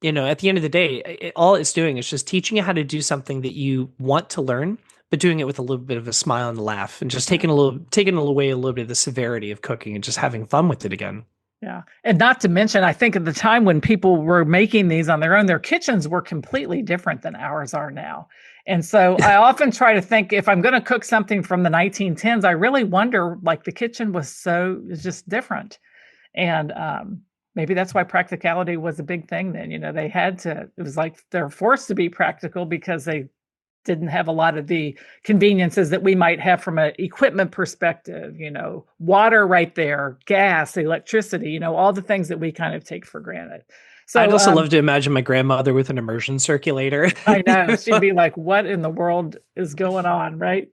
at the end of the day, all it's doing is just teaching you how to do something that you want to learn, but doing it with a little bit of a smile and a laugh, and just taking away a little bit of the severity of cooking and just having fun with it again. Yeah. And not to mention, I think at the time when people were making these on their own, their kitchens were completely different than ours are now. And so I often try to think, if I'm going to cook something from the 1910s, I really wonder, like, the kitchen was just different. And maybe that's why practicality was a big thing then. They had to, it was like they're forced to be practical because they didn't have a lot of the conveniences that we might have from an equipment perspective, water right there, gas, electricity, all the things that we kind of take for granted. So I'd also love to imagine my grandmother with an immersion circulator. I know. She'd be like, what in the world is going on? Right.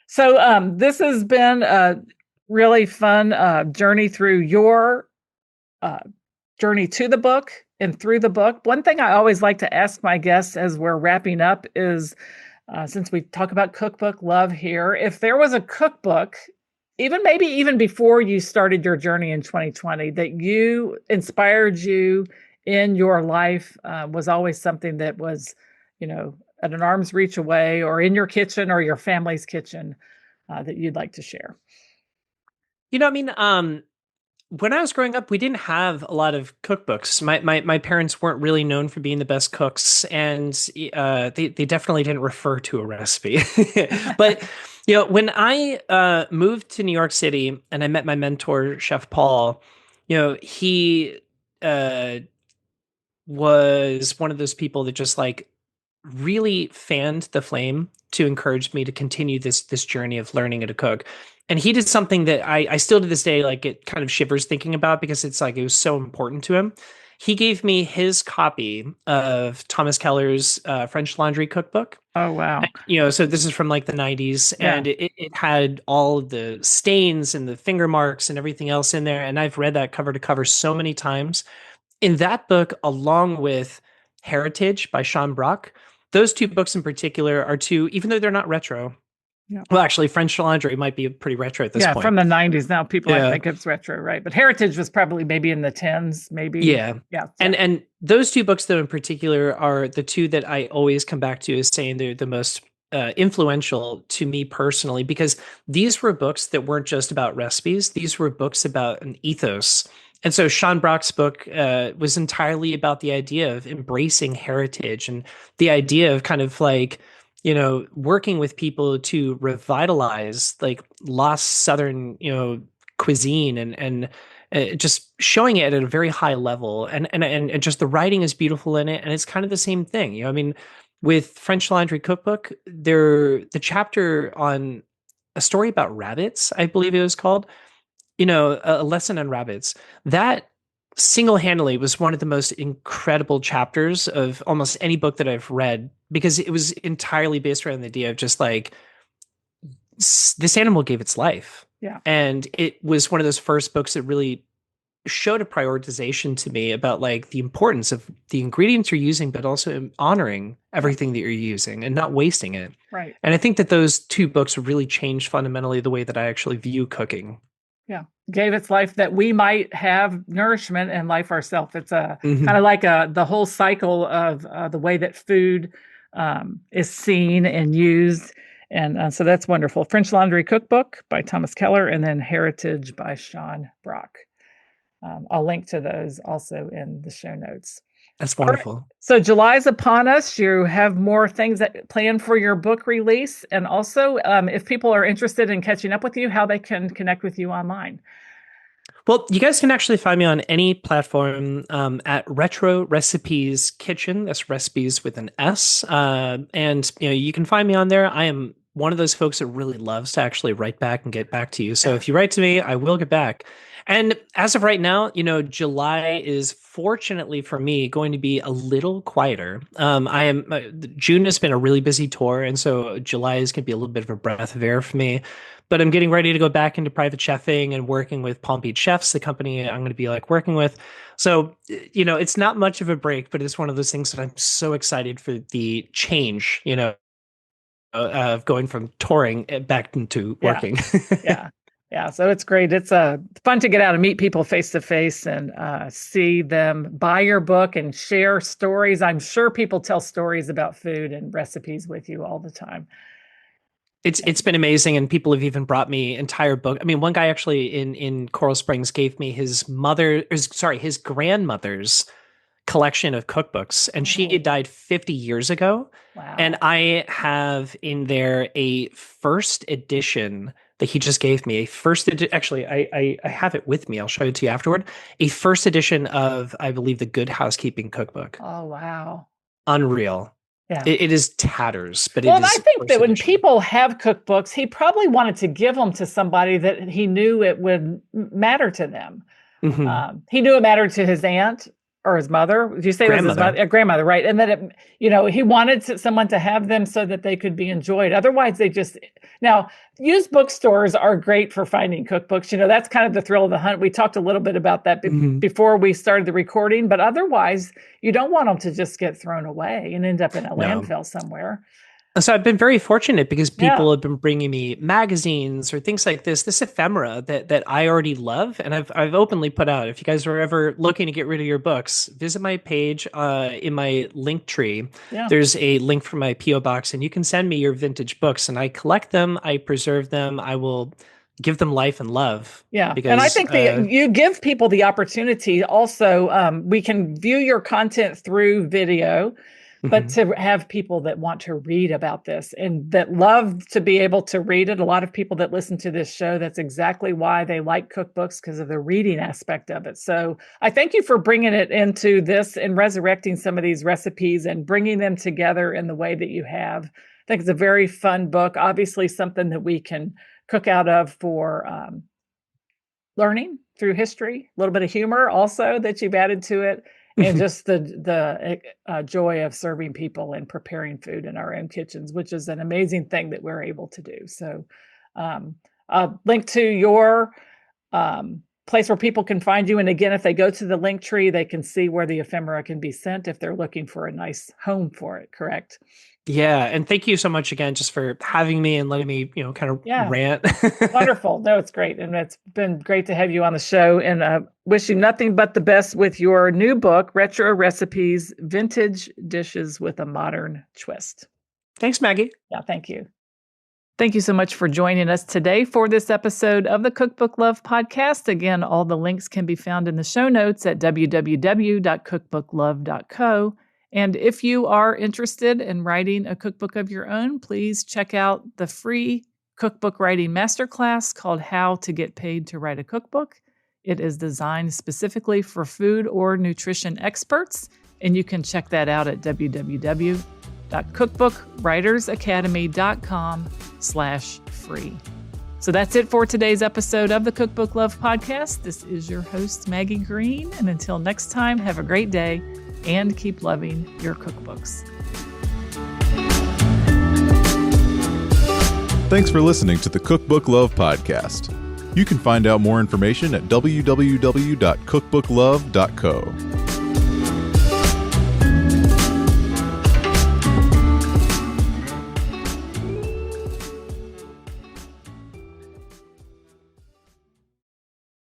So this has been a really fun journey through your journey to the book and through the book. One thing I always like to ask my guests as we're wrapping up is, since we talk about cookbook love here, if there was a cookbook, even before you started your journey in 2020, that you inspired you in your life, was always something that was, at an arm's reach away, or in your kitchen or your family's kitchen, that you'd like to share? I mean, when I was growing up, we didn't have a lot of cookbooks. My parents weren't really known for being the best cooks, and they definitely didn't refer to a recipe. But when I moved to New York City and I met my mentor, Chef Paul, he was one of those people that just like really fanned the flame to encourage me to continue this journey of learning how to cook. And he did something that I still to this day, like, it kind of shivers thinking about, because it's like, it was so important to him. He gave me his copy of Thomas Keller's French Laundry Cookbook. Oh, wow. So this is from like the 90s, Yeah. and it had all of the stains and the finger marks and everything else in there. And I've read that cover to cover so many times. In that book, along with Heritage by Sean Brock, those two books in particular are two, even though they're not retro. Yeah. Well, actually, French Laundry might be pretty retro at this point. Yeah, from the 90s. Now people I think it's retro, right? But Heritage was probably maybe in the 10s, maybe. Yeah. Yeah. And those two books, though, in particular, are the two that I always come back to as saying they're the most influential to me personally, because these were books that weren't just about recipes. These were books about an ethos. And so Sean Brock's book was entirely about the idea of embracing heritage, and the idea of kind of like, working with people to revitalize like lost Southern, cuisine, and just showing it at a very high level. And just the writing is beautiful in it. And it's kind of the same thing. I mean, with French Laundry Cookbook, the chapter on a story about rabbits, I believe it was called, a lesson on rabbits, that single-handedly was one of the most incredible chapters of almost any book that I've read, because it was entirely based around the idea of just like, this animal gave its life. Yeah. And it was one of those first books that really showed a prioritization to me about like the importance of the ingredients you're using, but also honoring everything that you're using and not wasting it. Right. And I think that those two books really changed fundamentally the way that I actually view cooking. Yeah. Gave its life that we might have nourishment and life ourselves. It's a Mhm. kind of like the whole cycle of the way that food is seen and used. And so that's wonderful. French Laundry Cookbook by Thomas Keller, and then Heritage by Sean Brock. I'll link to those also in the show notes. That's All right. wonderful. So July's upon us. You have more things that planned for your book release. And also, if people are interested in catching up with you, how they can connect with you online. Well, you guys can actually find me on any platform at Retro Recipes Kitchen. That's recipes with an S. And you can find me on there. I am one of those folks that really loves to actually write back and get back to you. So if you write to me, I will get back. And as of right now, July is fortunately for me going to be a little quieter. June has been a really busy tour, and so July is going to be a little bit of a breath of air for me. But I'm getting ready to go back into private chefing and working with Palm Beach Chefs, the company I'm going to be working with. So, it's not much of a break, but it's one of those things that I'm so excited for the change, of going from touring back into working. Yeah. Yeah. So it's great. It's fun to get out and meet people face to face and see them buy your book and share stories. I'm sure people tell stories about food and recipes with you all the time. It's been amazing, and people have even brought me entire book. I mean, one guy actually in Coral Springs gave me his grandmother's collection of cookbooks, and she died 50 years ago. Wow. And I have in there a first edition that he just gave me. Actually, I have it with me. I'll show it to you afterward. A first edition of, I believe, the Good Housekeeping Cookbook. Oh, wow. Unreal. Yeah. It is tatters, but well, it is. I think that when people have cookbooks, he probably wanted to give them to somebody that he knew it would matter to them. Mm-hmm. He knew it mattered to his aunt or his mother. Did you say it was his mother? Grandmother, right? And that he wanted someone to have them so that they could be enjoyed. Otherwise, now used bookstores are great for finding cookbooks. That's kind of the thrill of the hunt. We talked a little bit about that before we started the recording, but otherwise, you don't want them to just get thrown away and end up in a landfill somewhere. So I've been very fortunate because people have been bringing me magazines or things like this ephemera that I already love. And I've openly put out, if you guys are ever looking to get rid of your books, visit my page in my link tree. Yeah. There's a link for my P.O. box, and you can send me your vintage books, and I collect them. I preserve them. I will give them life and love. Yeah. Because, and I think you give people the opportunity also. We can view your content through video, but to have people that want to read about this and that love to be able to read it. A lot of people that listen to this show, that's exactly why they like cookbooks, because of the reading aspect of it. So I thank you for bringing it into this and resurrecting some of these recipes and bringing them together in the way that you have. I think it's a very fun book, obviously something that we can cook out of for learning through history, a little bit of humor also that you've added to it. And just the joy of serving people and preparing food in our own kitchens, which is an amazing thing that we're able to do. So I'll link to your place where people can find you. And again, if they go to the link tree, they can see where the ephemera can be sent if they're looking for a nice home for it, correct? Yeah. And thank you so much again, just for having me and letting me, kind of rant. Wonderful. No, it's great. And it's been great to have you on the show, and wish you nothing but the best with your new book, Retro Recipes, Vintage Dishes with a Modern Twist. Thanks, Maggie. Yeah, thank you. Thank you so much for joining us today for this episode of the Cookbook Love Podcast. Again, all the links can be found in the show notes at www.cookbooklove.co. And if you are interested in writing a cookbook of your own, please check out the free cookbook writing masterclass called How to Get Paid to Write a Cookbook. It is designed specifically for food or nutrition experts, and you can check that out at www.cookbookwritersacademy.com/free. So that's it for today's episode of the Cookbook Love Podcast. This is your host, Maggie Green, and until next time, have a great day and keep loving your cookbooks. Thanks for listening to the Cookbook Love Podcast. You can find out more information at www.cookbooklove.co.